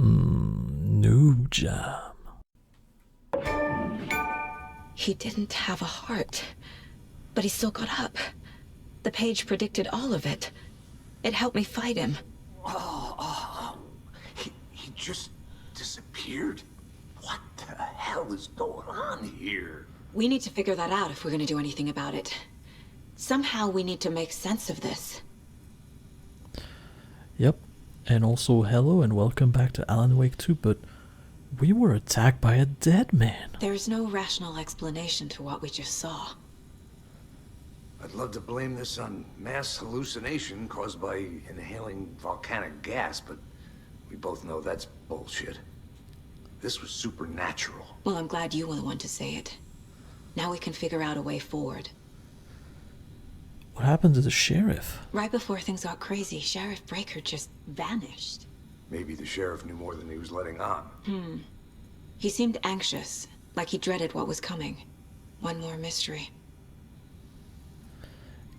Noob jam. He didn't have a heart, but he still got up. The page predicted all of it. It helped me fight him. He just disappeared? What the hell is going on here? We need to figure that out if we're gonna do anything about it. Somehow we need to make sense of this. Yep. And also hello and welcome back to Alan Wake 2, but we were attacked by a dead man. There's no rational explanation to what we just saw. I'd love to blame this on mass hallucination caused by inhaling volcanic gas, but we both know that's bullshit. This was supernatural. Well, I'm glad you were the one to say it. Now we can figure out a way forward. What happened to the sheriff? Right before things got crazy, Sheriff Breaker just vanished. Maybe the sheriff knew more than he was letting on. He seemed anxious, like he dreaded what was coming. One more mystery.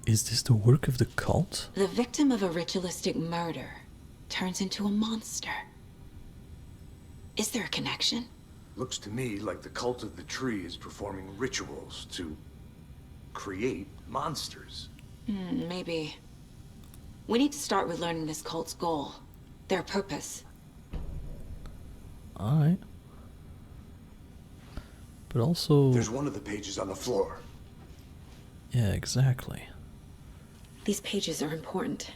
Is this the work of the cult? The victim of a ritualistic murder turns into a monster. Is there a connection? Looks to me like the cult of the tree is performing rituals to create monsters. Maybe. We need to start with learning this cult's goal. Their purpose. Alright. But also... There's one of the pages on the floor. Yeah, exactly. These pages are important.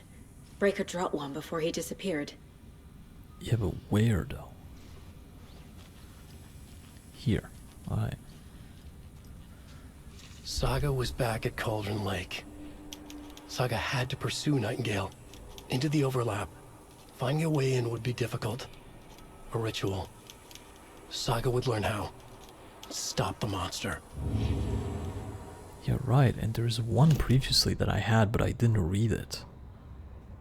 Breaker dropped one before he disappeared. Yeah, but where though? Here. Alright. Saga was back at Cauldron Lake. Saga had to pursue Nightingale into the overlap. Finding a way in would be difficult. A ritual. Saga would learn how. Stop the monster. Yeah, right, and there's one previously that I had, but I didn't read it.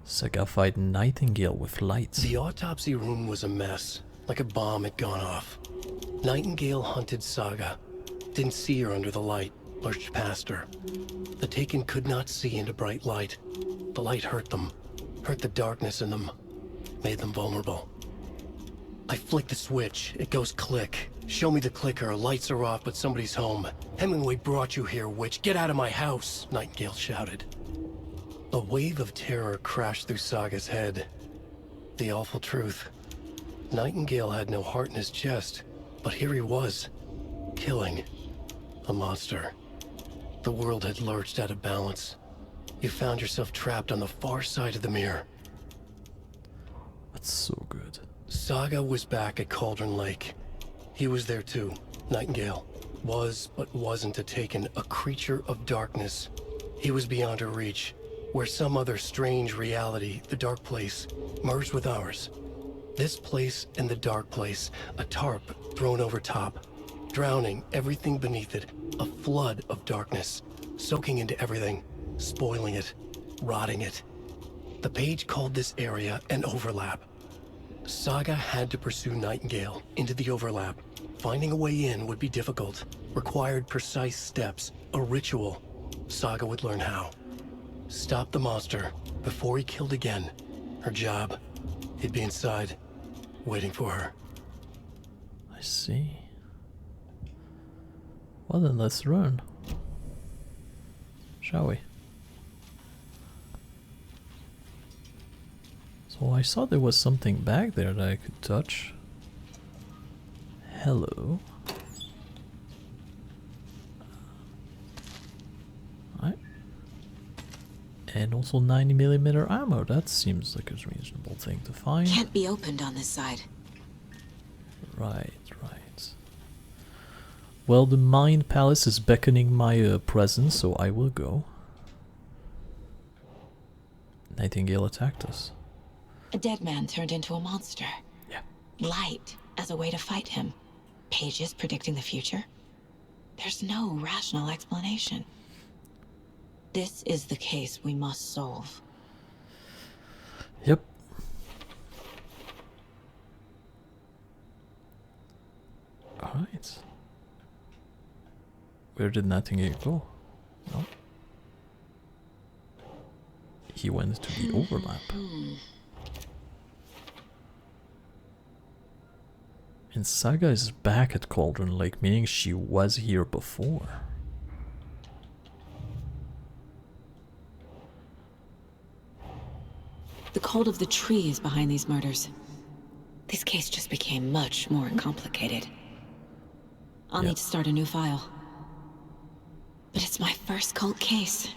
Saga fight Nightingale with light. The autopsy room was a mess, like a bomb had gone off. Nightingale hunted Saga. Didn't see her under the light, lurched past her. The Taken could not see into bright light. The light hurt them, hurt the darkness in them, made them vulnerable. I flick the switch, it goes click. Show me the clicker, lights are off, but somebody's home. Hemingway brought you here, witch. Get out of my house, Nightingale shouted. A wave of terror crashed through Saga's head. The awful truth. Nightingale had no heart in his chest, but here he was, killing a monster. The world had lurched out of balance. You found yourself trapped on the far side of the mirror. That's so good. Saga was back at Cauldron Lake. He was there too. Nightingale was, but wasn't a Taken, a creature of darkness. He was beyond her reach, where some other strange reality, the dark place, merged with ours. This place and the dark place, a tarp thrown over top, drowning everything beneath it, a flood of darkness, soaking into everything, spoiling it, rotting it. The page called this area an overlap. Saga had to pursue Nightingale into the overlap. Finding a way in would be difficult, required precise steps, a ritual. Saga would learn how. Stop the monster before he killed again. Her job. He'd be inside, waiting for her. I see. Well then, let's run. Shall we? So I saw there was something back there that I could touch. Hello. Alright. And also 90mm ammo. That seems like a reasonable thing to find. Can't be opened on this side. Right, right. Well, the Mind Palace is beckoning my presence, so I will go. Nightingale attacked us. A dead man turned into a monster. Yeah. Light as a way to fight him. Pages predicting the future. There's no rational explanation. This is the case we must solve. Yep. Alright. Where did Nightingale go? No. He went to the overlap. And Saga is back at Cauldron Lake, meaning she was here before. The cult of the tree is behind these murders. This case just became much more complicated. I'll need to start a new file. But it's my first cult case.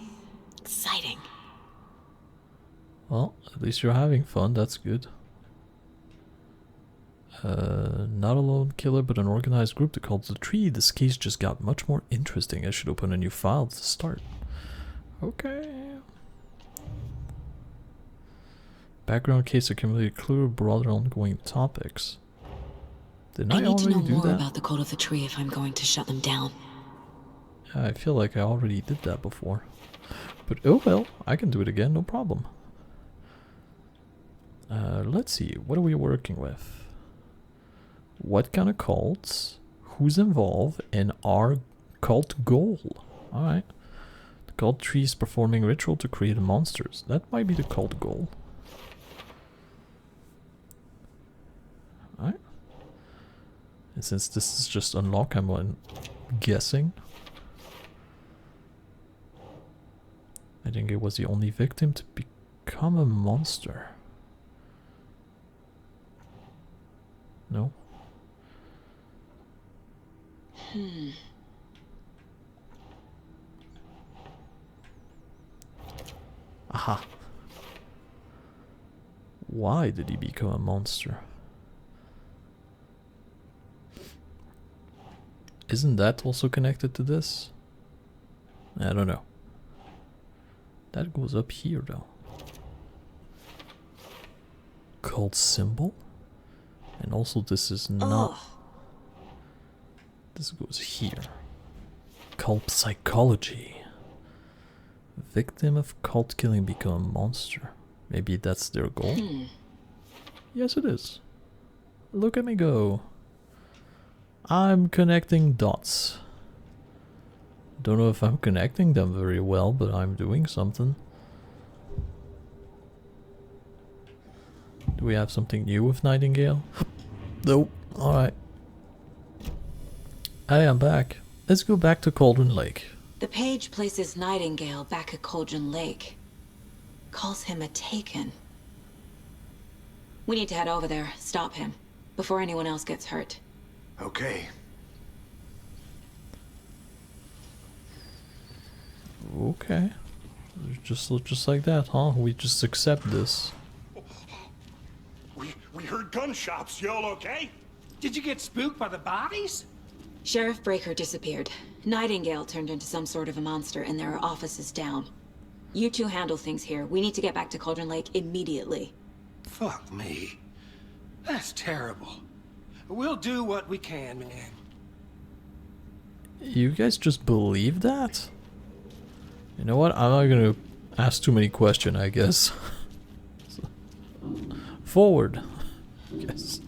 Exciting. Well, at least you're having fun, that's good. Not a lone killer, but an organized group, the cult of the tree. This case just got much more interesting. I should open a new file to start. Okay. Background case accumulated clue, broader ongoing topics. Didn't I need to already know do more that? about the cult of the tree if I'm going to shut them down. I feel like I already did that before. But oh well, I can do it again, no problem. Let's see, what are we working with? What kind of cults? Who's involved? And our cult goal? Alright. The cult tree is performing ritual to create monsters. That might be the cult goal. Alright. And since this is just unlock, I'm guessing. I think it was the only victim to become a monster. No? Aha. Why did he become a monster? Isn't that also connected to this? I don't know. That goes up here though. Cult symbol? And also this is not... This goes here. Cult psychology. Victim of cult killing become a monster. Maybe that's their goal? Yes it is. Look at me go. I'm connecting dots. Don't know if I'm connecting them very well, but I'm doing something. Do we have something new with Nightingale? Nope. Alright. Hey, I'm back. Let's go back to Cauldron Lake. The page places Nightingale back at Cauldron Lake. Calls him a Taken. We need to head over there, stop him, before anyone else gets hurt. Okay. Okay. Just like that, huh? We just accept this. We heard gunshots. Y'all okay? Did you get spooked by the bodies? Sheriff Breaker disappeared. Nightingale turned into some sort of a monster, and there are offices down. You two handle things here. We need to get back to Cauldron Lake immediately. Fuck me. That's terrible. We'll do what we can, man. You guys just believe that? You know what? I'm not gonna ask too many questions, I guess. Forward. Yes.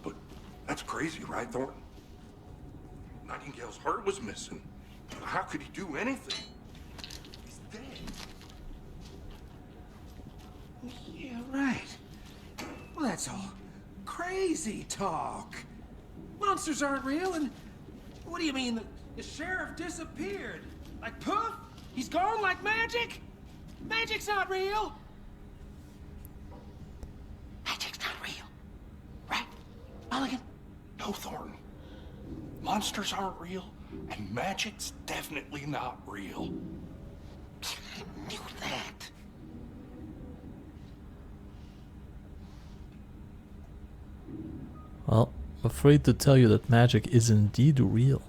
But that's crazy, right, Thornton? Nightingale's heart was missing. How could he do anything? He's dead. Yeah, right. Well, that's all crazy talk. Monsters aren't real, and what do you mean? The sheriff disappeared? Like poof? He's gone like magic? Magic's not real. Magic's not real. Right, Mulligan? No, Thornton. Monsters aren't real, and magic's definitely not real. I knew that. Well, I'm afraid to tell you that magic is indeed real.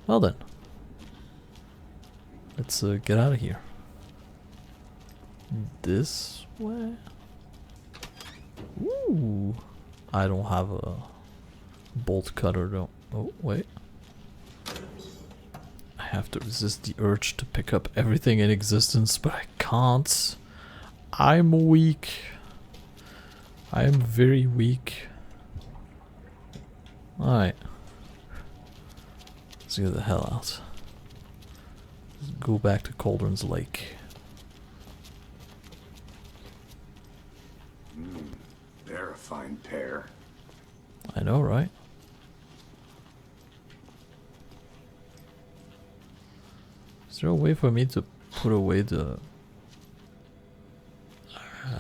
Well then. Let's get out of here. This way? Ooh. I don't have a bolt cutter though. Oh, wait. I have to resist the urge to pick up everything in existence, but I can't. I'm weak. I am very weak. Alright. Let's get the hell out. Let's go back to Cauldron's Lake. There They're a fine pair. I know, right? Is there a way for me to put away the...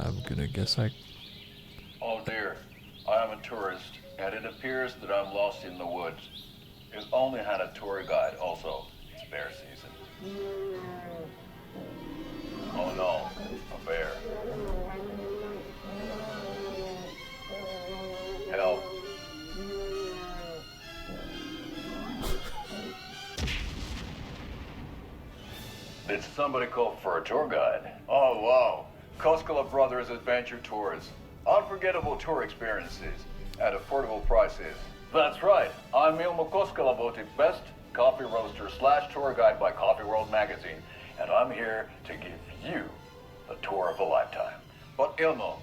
I'm gonna guess I... Oh dear, I am a tourist, and it appears that I'm lost in the woods. I've only had a tour guide, also. It's bear season. Oh no, a bear. Help. Did somebody call for a tour guide? Oh wow, Koskela Brothers Adventure Tours. Unforgettable tour experiences at affordable prices. That's right, I'm Ilmo Koskela Voted Best Coffee Roaster / Tour Guide by Coffee World Magazine, and I'm here to give you the tour of a lifetime. But Ilmo,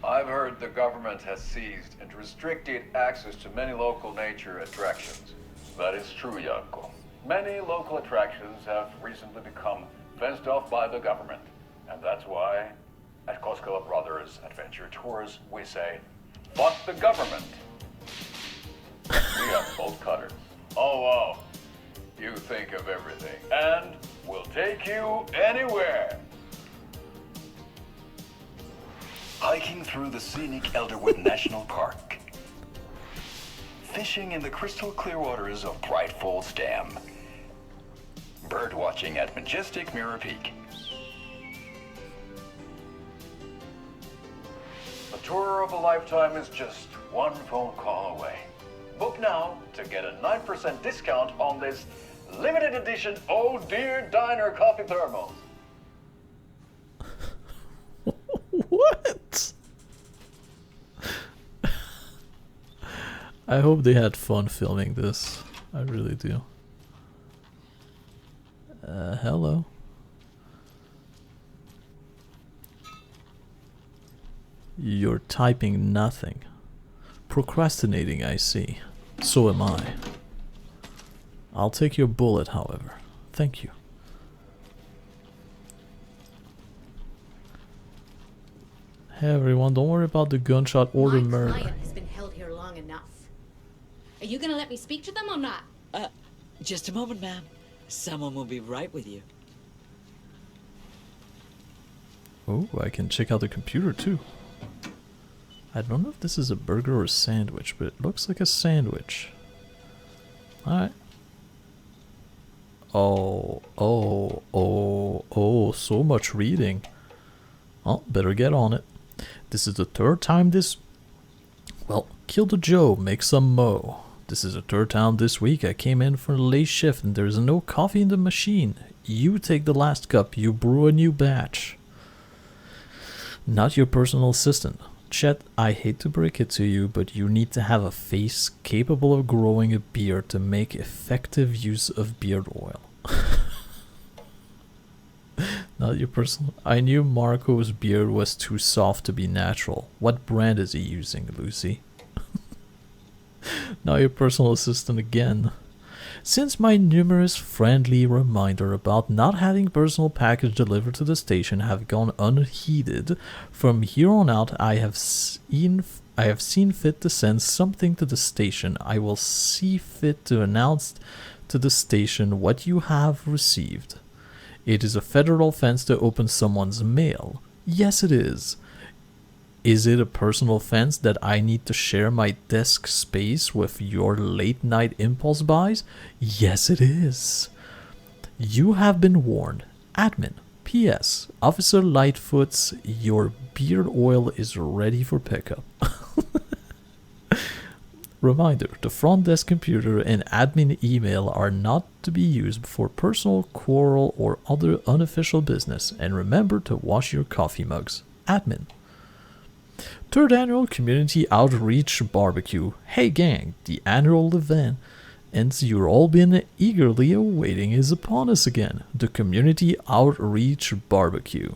I've heard the government has seized and restricted access to many local nature attractions. That is true, Janko. Many local attractions have recently become fenced off by the government, and that's why at Koskela Brothers Adventure Tours we say, fuck the government. We have bolt cutters. Oh wow, you think of everything, and we'll take you anywhere. Hiking through the scenic Elderwood National Park. Fishing in the crystal clear waters of Bright Falls Dam. Bird watching at majestic Mirror Peak. A tour of a lifetime is just one phone call away. Book now to get a 9% discount on this limited edition Oh Dear Diner coffee thermos. What? I hope they had fun filming this. I really do. Hello. You're typing nothing. Procrastinating, I see. So am I. I'll take your bullet, however. Thank you. Hey everyone, don't worry about the gunshot or the murder. My client has been held here long enough. Are you gonna let me speak to them or not? Just a moment, ma'am. Someone will be right with you. Oh, I can check out the computer too. I don't know if this is a burger or a sandwich, but it looks like a sandwich. Alright. Oh, so much reading. Oh, better get on it. This is the third time this... Well, kill the Joe, make some mo. This is the third time this week I came in for a late shift and there's no coffee in the machine. You take the last cup, you brew a new batch. Not your personal assistant. Chet, I hate to break it to you, but you need to have a face capable of growing a beard to make effective use of beard oil. Not your personal... I knew Marco's beard was too soft to be natural. What brand is he using, Lucy? Not your personal assistant again. Since my numerous friendly reminder about not having personal package delivered to the station have gone unheeded, from here on out I have seen fit to send something to the station. I will see fit to announce to the station what you have received. It is a federal offense to open someone's mail. Yes, it is. Is it a personal offense that I need to share my desk space with your late night impulse buys? Yes, it is. You have been warned. Admin. P.S. Officer Lightfoot's your beard oil is ready for pickup. Reminder, the front desk computer and admin email are not to be used for personal quarrel or other unofficial business, and remember to wash your coffee mugs. Admin. Third annual community outreach barbecue. Hey gang, the annual event and you've all been eagerly awaiting is upon us again. The community outreach barbecue.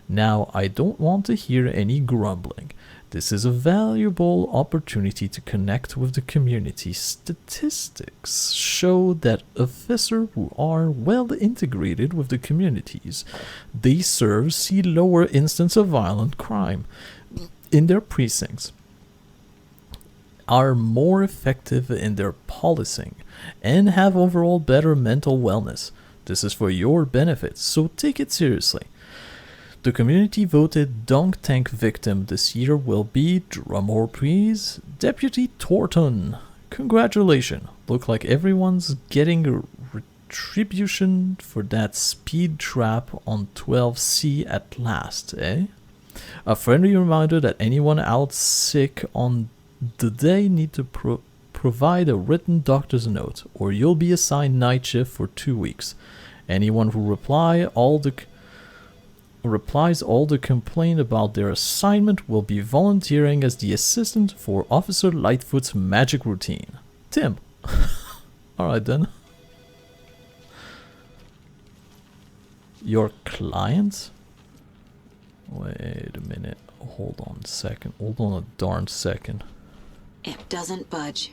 Now I don't want to hear any grumbling. This is a valuable opportunity to connect with the community. Statistics show that officers who are well integrated with the communities they serve see lower instances of violent crime in their precincts. are more effective in their policing and have overall better mental wellness. This is for your benefit, so take it seriously. The community voted dunk tank victim this year will be, drumroll please, Deputy Thornton. Congratulations. Look like everyone's getting a retribution for that speed trap on 12C at last, eh? A friendly reminder that anyone out sick on the day need to provide a written doctor's note, or you'll be assigned night shift for 2 weeks. Anyone who replies all the complaint about their assignment will be volunteering as the assistant for Officer Lightfoot's magic routine. Tim. Alright then. Your client? Wait a minute. Hold on a second. Hold on a darn second. It doesn't budge.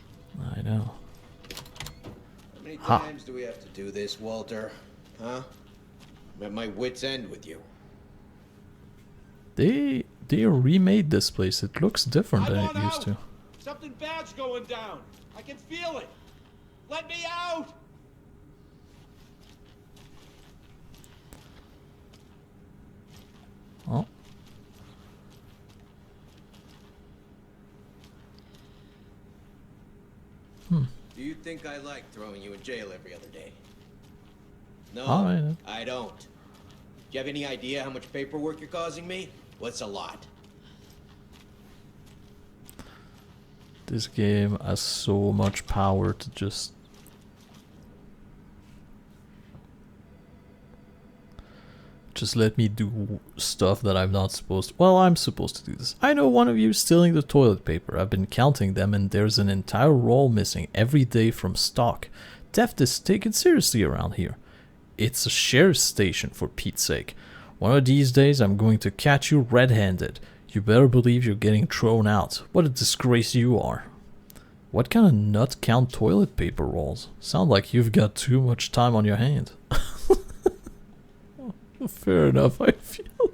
I know. How many times do we have to do this, Walter? Huh? I'm at my wit's end with you. They remade this place. It looks different than it used to. Something bad's going down. I can feel it. Let me out. Oh. Do you think I like throwing you in jail every other day? No, Alright. I don't. Do you have any idea how much paperwork you're causing me? What's a lot? This game has so much power to just let me do stuff that I'm not supposed to. Well, I'm supposed to do this. I know one of you is stealing the toilet paper. I've been counting them and there's an entire roll missing every day from stock. Theft is taken seriously around here. It's a sheriff's station, for Pete's sake. One of these days I'm going to catch you red-handed. You better believe you're getting thrown out. What a disgrace you are. What kind of nut count toilet paper rolls? Sound like you've got too much time on your hand. Fair enough, I feel.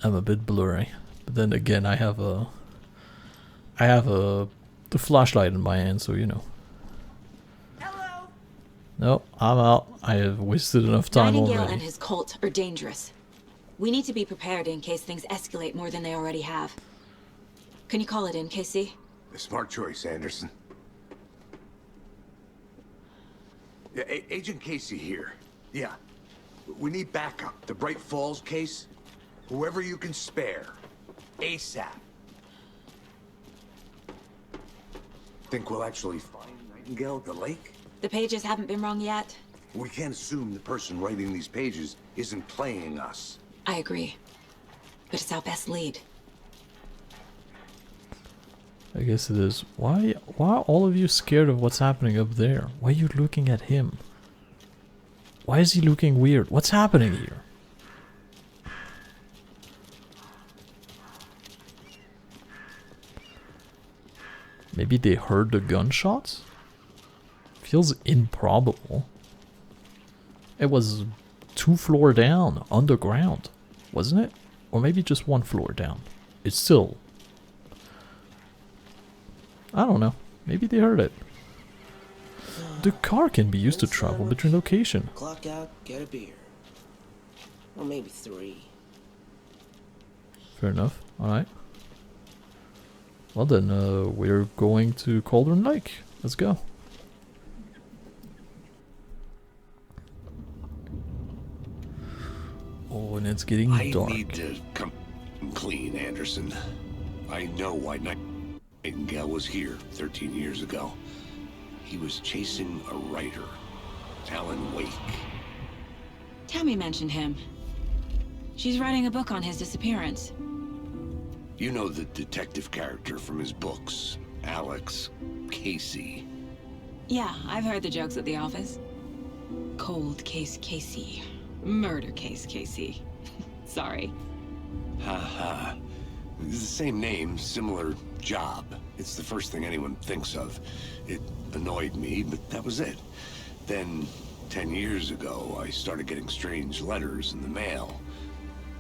I'm a bit blurry. But then again, I have the flashlight in my hand, so you know. Hello. No, I'm out. I have wasted enough time Nightingale already. and his cult are dangerous. We need to be prepared in case things escalate more than they already have. Can you call it in, KC? A smart choice, Anderson. Yeah, Agent Casey here. Yeah. We need backup. The Bright Falls case. Whoever you can spare. ASAP. Think we'll actually find Nightingale at the lake? The pages haven't been wrong yet. We can't assume the person writing these pages isn't playing us. I agree. But it's our best lead. I guess it is. Why are all of you scared of what's happening up there? Why are you looking at him? Why is he looking weird? What's happening here? Maybe they heard the gunshots? Feels improbable. It was 2 floors down, underground, wasn't it? Or maybe just 1 floor down. It's still... I don't know. Maybe they heard it. The car can be used to travel between locations. Clock out, get a beer. Or maybe 3. Fair enough. Alright. Well then, we're going to Cauldron Lake. Let's go. Oh, and it's getting dark. I need to come clean, Anderson. I know why Nightingale was here 13 years ago. He was chasing a writer, Alan Wake. Tammy mentioned him. She's writing a book on his disappearance. You know the detective character from his books, Alex Casey. Yeah, I've heard the jokes at the office. Cold case Casey. Murder case Casey. Sorry. Ha. It's the same name, similar job. It's the first thing anyone thinks of. It annoyed me, but that was it. Then, 10 years ago, I started getting strange letters in the mail.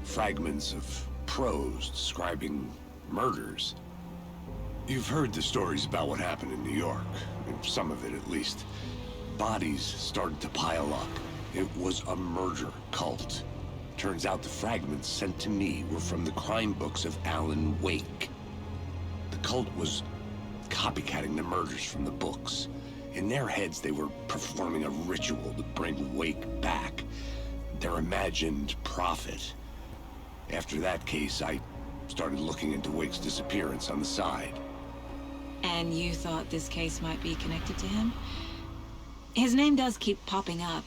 Fragments of prose describing murders. You've heard the stories about what happened in New York. Some of it, at least. Bodies started to pile up. It was a murder cult. Turns out the fragments sent to me were from the crime books of Alan Wake. The cult was copycatting the murders from the books. In their heads, they were performing a ritual to bring Wake back. Their imagined prophet. After that case, I started looking into Wake's disappearance on the side. And you thought this case might be connected to him? His name does keep popping up.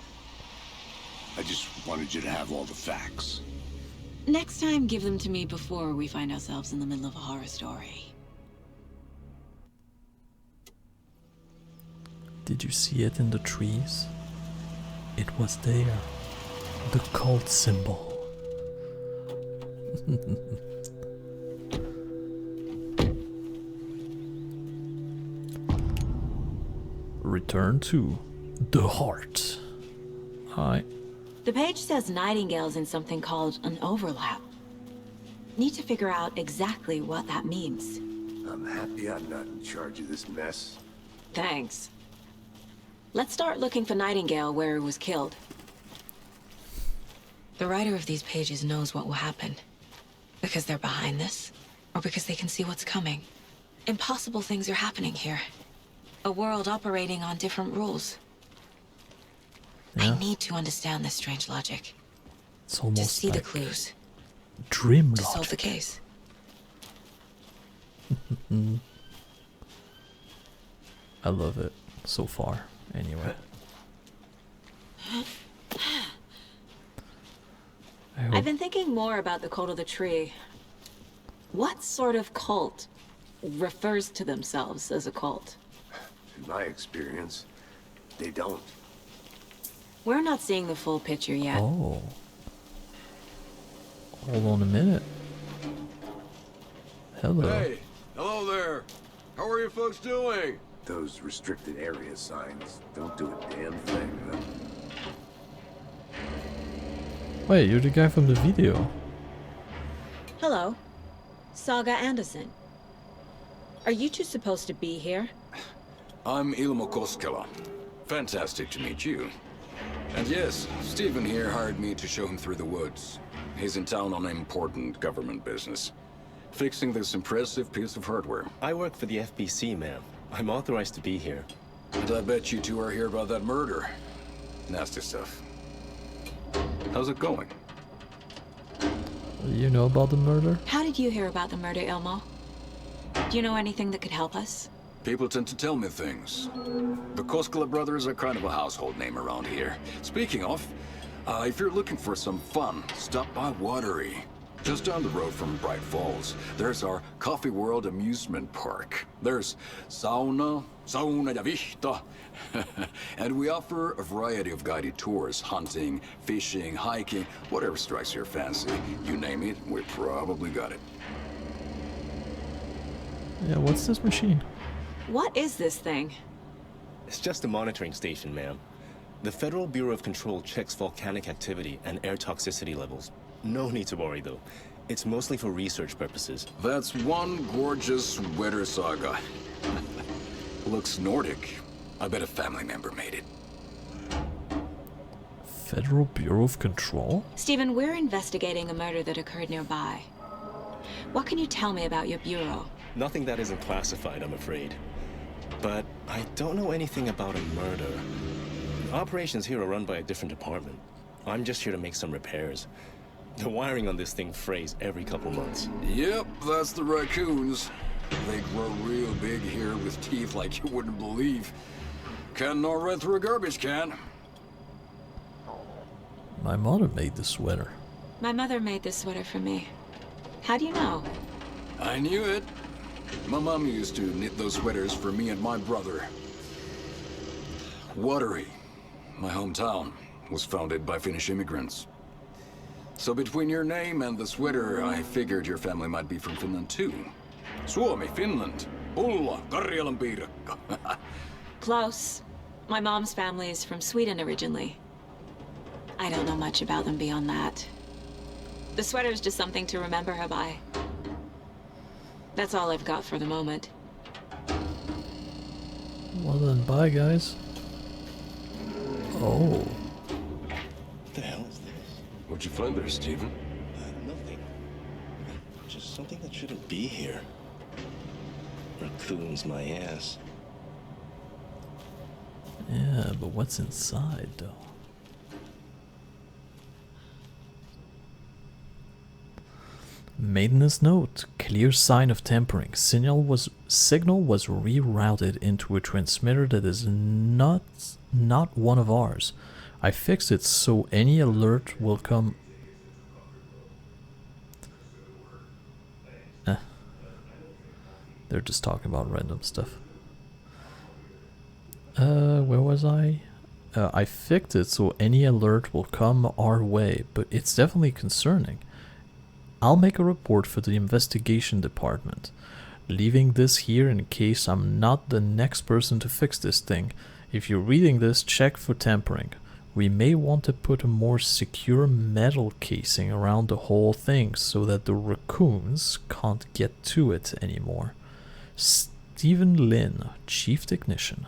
I just wanted you to have all the facts. Next time, give them to me before we find ourselves in the middle of a horror story. Did you see it in the trees? It was there. The cult symbol. Return to the heart. Hi. The page says Nightingale's in something called an overlap. Need to figure out exactly what that means. I'm happy I'm not in charge of this mess. Thanks. Let's start looking for Nightingale where he was killed. The writer of these pages knows what will happen. Because they're behind this, or because they can see what's coming. Impossible things are happening here. A world operating on different rules. Yeah. I need to understand this strange logic. It's almost to see like the clues. Dream to logic. solve the case. I love it so far, anyway. I've been thinking more about the cult of the tree. What sort of cult refers to themselves as a cult? In my experience, they don't. We're not seeing the full picture yet. Oh. Hold on a minute. Hello. Hey, hello there. How are you folks doing? Those restricted area signs don't do a damn thing, though. Wait, you're the guy from the video. Hello. Saga Anderson. Are you two supposed to be here? I'm Ilmo Koskela. Fantastic to meet you. And yes, Stephen here hired me to show him through the woods. He's in town on important government business. Fixing this impressive piece of hardware. I work for the FBC, ma'am. I'm authorized to be here. And I bet you two are here about that murder. Nasty stuff. How's it going? You know about the murder? How did you hear about the murder, Ilmo? Do you know anything that could help us? People tend to tell me things. The Koskela brothers are kind of a household name around here. Speaking of, if you're looking for some fun, stop by Watery. Just down the road from Bright Falls, there's our Coffee World amusement park. There's sauna ja vihta. And we offer a variety of guided tours, hunting, fishing, hiking, whatever strikes your fancy. You name it, we probably got it. Yeah, what's this machine? What is this thing? It's just a monitoring station, ma'am. The Federal Bureau of Control checks volcanic activity and air toxicity levels. No need to worry, though. It's mostly for research purposes. That's one gorgeous sweater, Saga. Looks Nordic. I bet a family member made it. Federal Bureau of Control? Stephen, we're investigating a murder that occurred nearby. What can you tell me about your bureau? Nothing that isn't classified, I'm afraid. But I don't know anything about a murder. Operations here are run by a different department. I'm just here to make some repairs. The wiring on this thing frays every couple months. Yep, that's the raccoons. They grow real big here with teeth like you wouldn't believe. Can't gnaw right through a garbage can. My mother made this sweater. My mother made this sweater for me. How do you know? I knew it. My mom used to knit those sweaters for me and my brother. Watery, my hometown, was founded by Finnish immigrants. So between your name and the sweater, I figured your family might be from Finland too. Suomi, Finland. Pulla, Karjalan piirakka. Close. My mom's family is from Sweden originally. I don't know much about them beyond that. The sweater is just something to remember her by. That's all I've got for the moment. Well then, bye guys. Oh. What the hell is this? What'd you find there, Stephen? Nothing. Just something that shouldn't be here. Raccoons my ass. Yeah, but what's inside though? Maintenance note: clear sign of tampering. Signal was rerouted into a transmitter that is not one of ours. I fixed it so any alert will come. They're just talking about random stuff. Where was I? I fixed it so any alert will come our way, but it's definitely concerning. I'll make a report for the investigation department, leaving this here in case I'm not the next person to fix this thing. If you're reading this, check for tampering. We may want to put a more secure metal casing around the whole thing so that the raccoons can't get to it anymore. Stephen Lynn, Chief Technician.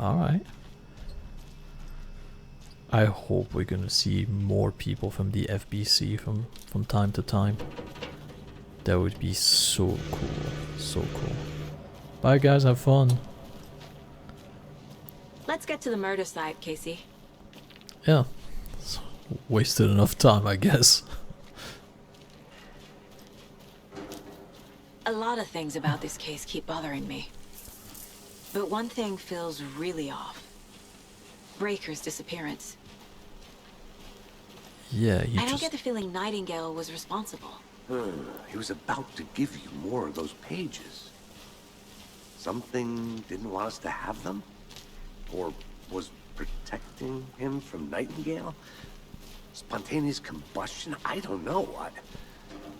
Alright. I hope we're gonna see more people from the FBC from time to time. That would be so cool. So cool. Bye guys, have fun. Let's get to the murder site, Casey. Yeah. Wasted enough time, I guess. A lot of things about this case keep bothering me. But one thing feels really off. Breaker's disappearance. Yeah, you I don't get the feeling Nightingale was responsible. He was about to give you more of those pages. Something didn't want us to have them? Or was protecting him from Nightingale? Spontaneous combustion? I don't know.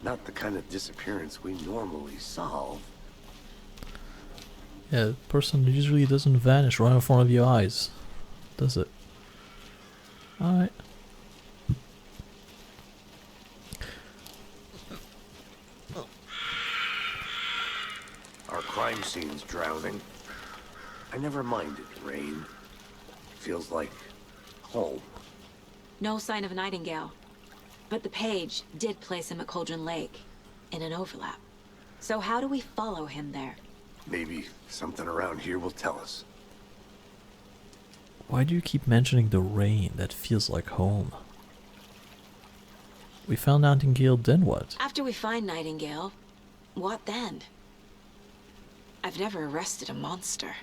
Not the kind of disappearance we normally solve. Yeah, the person usually doesn't vanish right in front of your eyes, does it? Alright. Our crime scene's drowning. I never minded rain. Feels like home. No sign of Nightingale. But the page did place him at Cauldron Lake, in an overlap. So how do we follow him there? Maybe something around here will tell us. Why do you keep mentioning the rain? That feels like home. We found Nightingale, then what? After we find Nightingale, what then? I've never arrested a monster.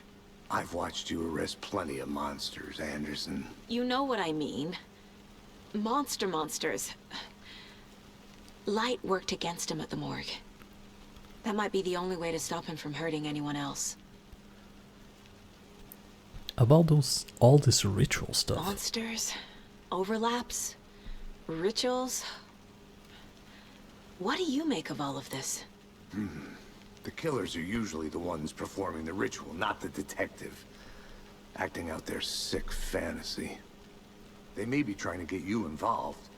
I've watched you arrest plenty of monsters, Anderson. You know what I mean. Monsters. Light worked against him at the morgue. That might be the only way to stop him from hurting anyone else. About all this ritual stuff. Monsters, overlaps, rituals. What do you make of all of this? The killers are usually the ones performing the ritual, not the detective. Acting out their sick fantasy. They may be trying to get you involved,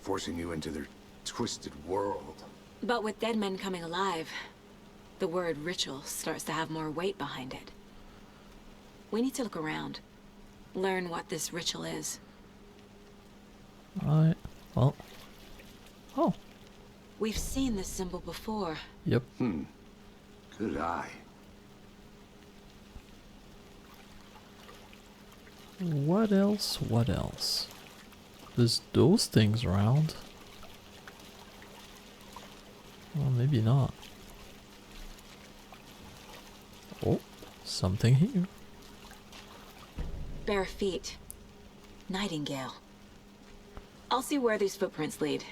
forcing you into their twisted world. But with dead men coming alive, the word ritual starts to have more weight behind it. We need to look around, learn what this ritual is. Alright, well. Oh. We've seen this symbol before. Yep. Good eye. What else? What else? There's those things around. Well, maybe not. Oh, something here. Bare feet. Nightingale. I'll see where these footprints lead.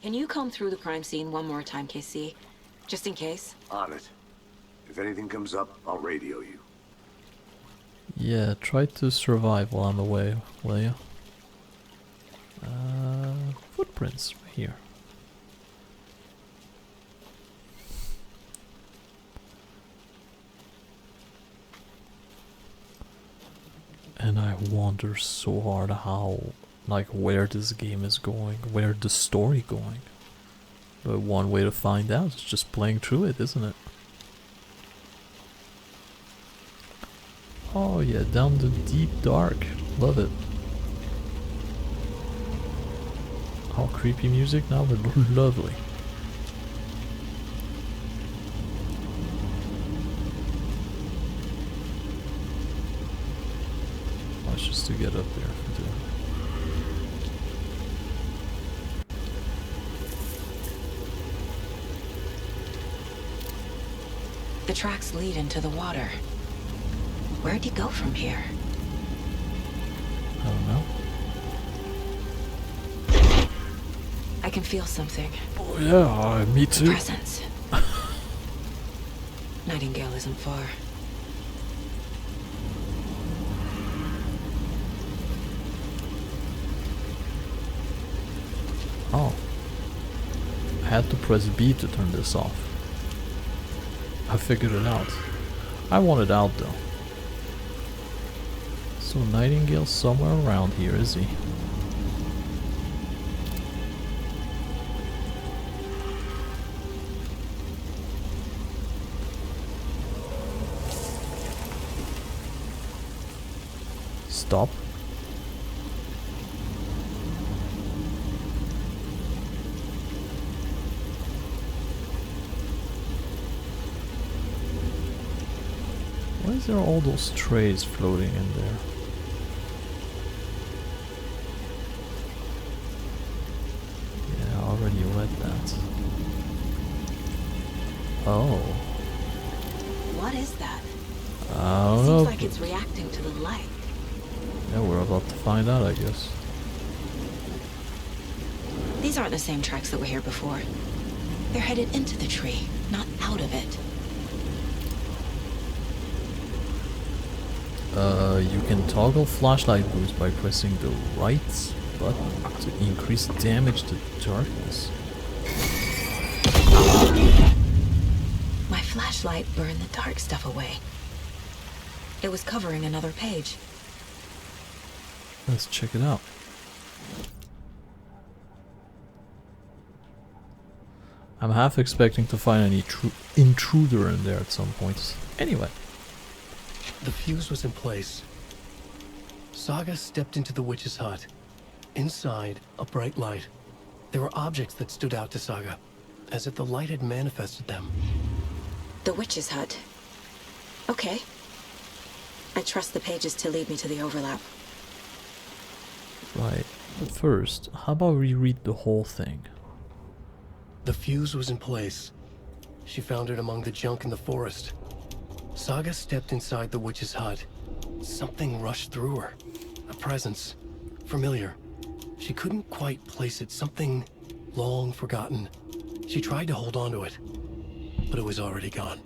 Can you comb through the crime scene one more time, KC? Just in case? On it. If anything comes up, I'll radio you. Yeah, try to survive while I'm away, will you? Footprints right here. And I wonder so hard how, like, where this game is going, where the story going. But one way to find out is just playing through it, isn't it? Oh yeah, down the deep dark. Love it. All creepy music now, but lovely. That's just to get up there. The tracks lead into the water. Where'd you go from here? I don't know. I can feel something. Oh yeah, me too. A presence. Nightingale isn't far. Oh. I had to press B to turn this off. I figured it out. I want it out though. So Nightingale's somewhere around here, is he? Stop. Why is there all those trays floating in there? Yeah, I already read that. Oh. What is that? I don't know. Seems like it's reacting to the light. Yeah, we're about to find out, I guess. These aren't the same tracks that were here before. They're headed into the tree, not out of it. You can toggle flashlight boost by pressing the right button to increase damage to darkness. My flashlight burned the dark stuff away. It was covering another page. Let's check it out. I'm half expecting to find any intruder in there at some point. Anyway. The fuse was in place. Saga stepped into the witch's hut. Inside, a bright light. There were objects that stood out to Saga, as if the light had manifested them. The witch's hut. Okay. I trust the pages to lead me to the overlap. Right. But first, how about we read the whole thing? The fuse was in place. She found it among the junk in the forest. Saga stepped inside the witch's hut. Something rushed through her. A presence. Familiar. She couldn't quite place it. Something long forgotten. She tried to hold on to it, but it was already gone.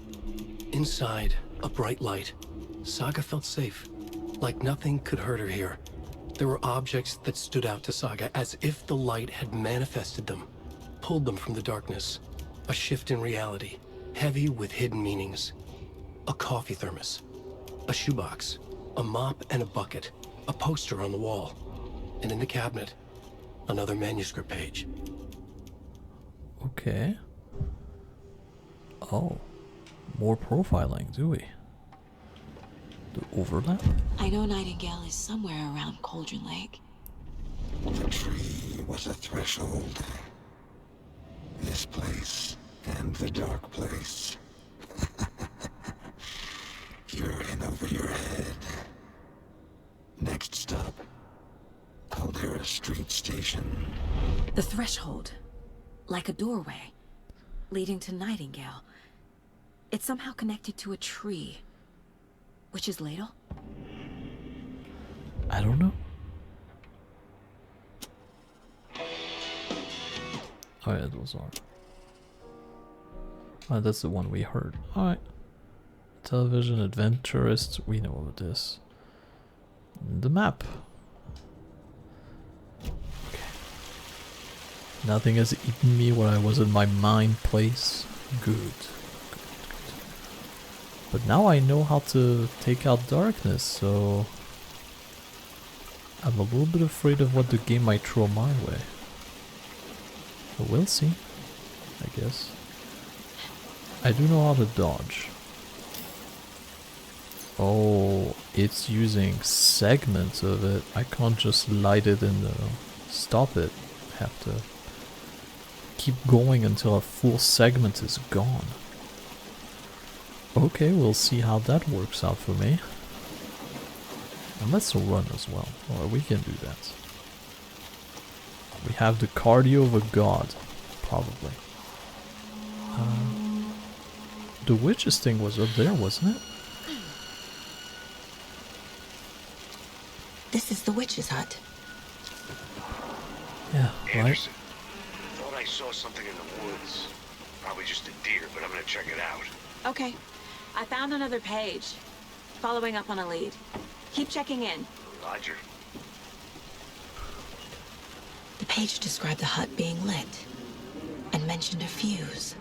Inside, a bright light. Saga felt safe. Like nothing could hurt her here. There were objects that stood out to Saga as if the light had manifested them, pulled them from the darkness. A shift in reality, heavy with hidden meanings. A coffee thermos, a shoebox, a mop and a bucket, a poster on the wall, and in the cabinet, another manuscript page. Okay. Oh, more profiling, do we? The overlap? I know Nightingale is somewhere around Cauldron Lake. The tree was a threshold. This place and the dark place. You're in over your head. Next stop, Caldera Street Station. The threshold. Like a doorway. Leading to Nightingale. It's somehow connected to a tree. Witch's ladle? I don't know. Oh yeah, those are. Oh, that's the one we heard. Alright. Television adventurist, we know about this. The map. Okay. Nothing has eaten me when I was in my mind place. Good. But now I know how to take out darkness, so I'm a little bit afraid of what the game might throw my way. But we'll see. guess. I do know how to dodge. Oh, it's using segments of it. I can't just light it and stop it. I have to keep going until a full segment is gone. Okay, we'll see how that works out for me. And let's run as well. Or we can do that. We have the cardio of a god, probably. The witch's thing was up there, wasn't it? This is the witch's hut. Yeah, right. Anderson, thought I saw something in the woods. Probably just a deer, but I'm gonna check it out. Okay. I found another page. Following up on a lead. Keep checking in. Roger. The page described the hut being lit and mentioned a fuse.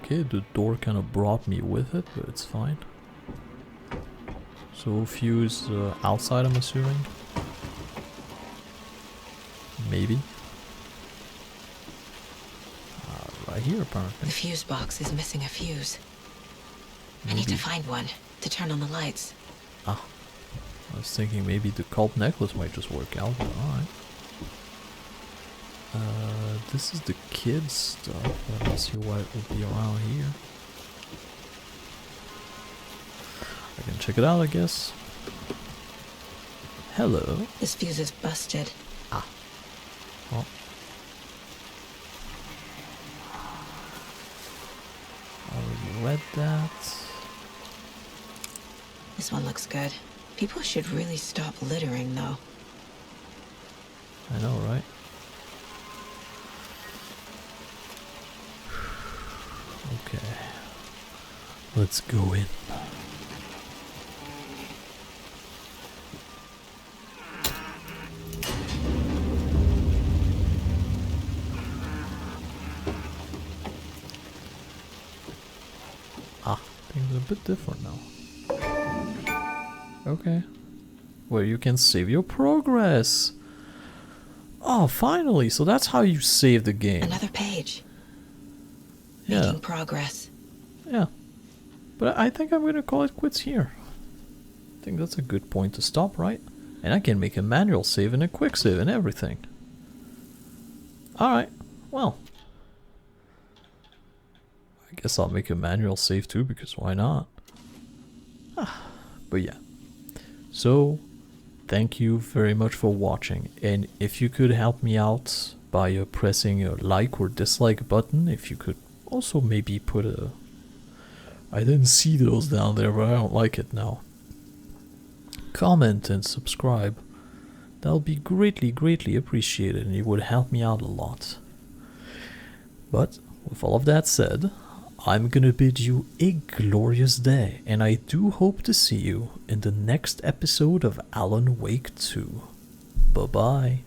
Okay, the door kind of brought me with it, but it's fine. So fuse outside, I'm assuming. Maybe. Right here, apparently. The fuse box is missing a fuse. I need to find one to turn on the lights. Ah. I was thinking maybe the cult necklace might just work out, but alright. This is the kids stuff. I don't see why it would be around here. I can check it out, I guess. Hello. This fuse is busted. Ah. Well. I already read that. This one looks good. People should really stop littering, though. I know, right? Okay. Let's go in. Ah, things are a bit different now. Okay. Where you can save your progress. Oh, finally! So that's how you save the game. Another page. Yeah. Making progress. Yeah. But I think I'm gonna call it quits here. I think that's a good point to stop, right? And I can make a manual save and a quick save and everything. Alright, well. I guess I'll make a manual save too, because why not? But yeah. So, thank you very much for watching. And if you could help me out by pressing a like or dislike button, if you could also maybe put a... I didn't see those down there, but I don't like it now. Comment and subscribe. That'll be greatly, greatly appreciated, and it would help me out a lot. But, with all of that said, I'm gonna bid you a glorious day, and I do hope to see you in the next episode of Alan Wake 2. Bye-bye.